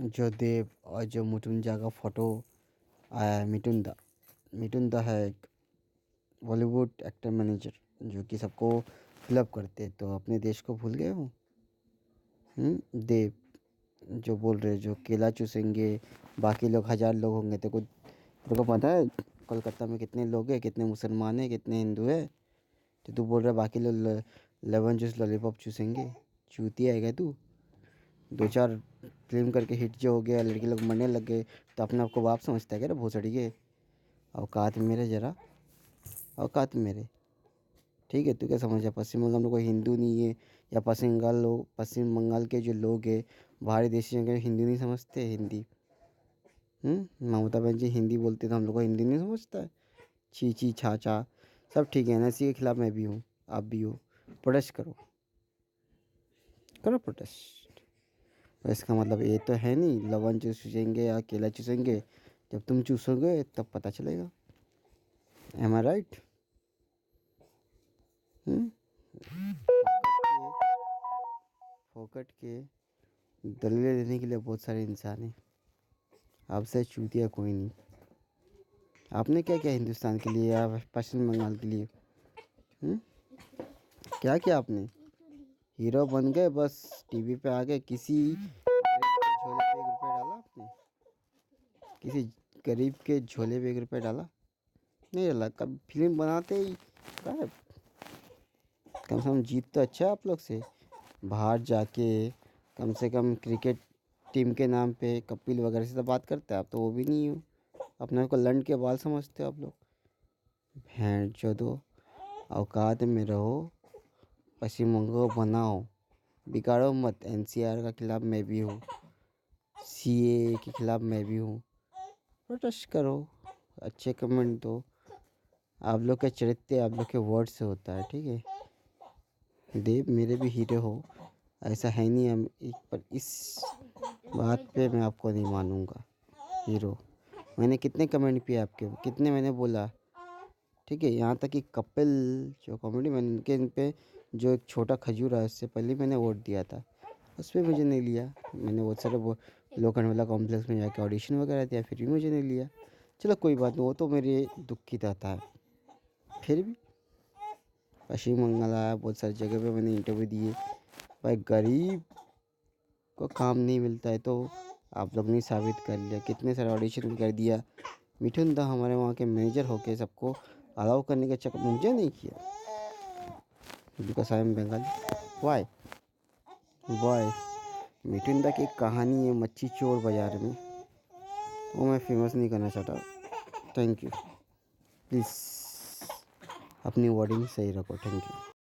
जो देव और जो मुटुंजा का फोटो आया है, मिटुंदा। मिटुंदा है एक बॉलीवुड एक्टर मैनेजर जो कि सबको फिलअप करते हैं। तो अपने देश को भूल गए हो? देव जो बोल रहे जो केला चूसेंगे, बाकी लोग 1000 लोग होंगे। तेरे को पता है कोलकाता में कितने लोग हैं, कितने मुसलमान हैं, कितने हिंदू हैं? तो तू बोल रहा है बाकी लोग लेमन जूस लॉलीपॉप चूसेंगे। चूती आएगा तू। 2-4 फिल्म करके हिट जो हो गया, लड़के लोग मरने लग गए, तो अपने आप को बाप समझता है क्या रे भोसड़ी के? औकात मेरे जरा, औकात मेरे। ठीक है, तू क्या समझ है पश्चिम बंगाल में कोई हिंदू नहीं है? या पश्चिम बंगाल के जो लोग हैं बाहरी देशों के हिंदी नहीं समझते? हिंदी ममता बनर्जी हिंदी बोलते तो हम लोग को हिंदी नहीं समझता है? ची ची छा छा सब ठीक है। एनआरसी के खिलाफ मैं भी हूँ, आप भी हो। प्रोटेस्ट करो, करो प्रोटेस्ट। तो इसका मतलब ये तो है नहीं लवन चूसेंगे या केला चूसेंगे। जब तुम चूसोगे तब पता चलेगा। एम आई राइट? फोकट के दलीलें देने के लिए बहुत सारे इंसान हैं। आपसे चूतिया कोई नहीं। आपने क्या किया हिंदुस्तान के लिए या पश्चिम बंगाल के लिए? हम्म क्या किया आपने? हीरो बन गए, बस टीवी पे आ गए। किसी झोले पे 1 रुपया डाला आपने? किसी गरीब के झोले पे 1 रुपया डाला? नहीं डाला। कब फिल्म बनाते ही गायब। कम से कम जीत तो अच्छा है आप लोग से। बाहर जाके कम से कम क्रिकेट टीम के नाम पे कपिल वगैरह से तो बात करते हैं। आप तो वो भी नहीं हो। अपने को लंड के बाल समझते हो आप लोग। भेंट जो दो, औकात में रहो। पश्चिम बंगाल को बनाओ, बिगाड़ो मत। एनसीआर का खिलाफ मैं भी हूँ, सीए के खिलाफ मैं भी हूँ। प्रोटेस्ट करो, अच्छे कमेंट दो। आप लोग के चरित्र आप लोग के वर्ड से होता है, ठीक है। देव मेरे भी हीरो हो, ऐसा है नहीं। हम एक पर इस बात पे मैं आपको नहीं मानूंगा हीरो। मैंने कितने कमेंट किए आपके, कितने मैंने बोला, ठीक है। यहाँ तक कि कपिल जो कॉमेडी मैंने इनके इन पे जो एक छोटा खजूर है उससे पहले मैंने वोट दिया था, उस पर मुझे नहीं लिया। मैंने बहुत सारे वो लोखंड कॉम्प्लेक्स में जाके ऑडिशन वगैरह दिया, फिर भी मुझे नहीं लिया। चलो कोई बात नहीं, वो तो मेरे दुख की था। फिर भी पश्चिम बंगाल आया, बहुत सारी जगह पे मैंने इंटरव्यू दिए। भाई गरीब को काम नहीं मिलता है तो आप लोग ने साबित कर लिया। कितने सारे ऑडिशन कर दिया। मिठुन दा हमारे वहाँ के मैनेजर होके सबको अलाउ करने का चक्कर मुझे नहीं किया, because I am Bengali. Why boy? Mithun da की एक कहानी है मच्छी चोर बाज़ार में, वो मैं फेमस नहीं करना चाहता। Thank you. प्लीज़ अपनी वर्डिंग सही रखो। Thank you.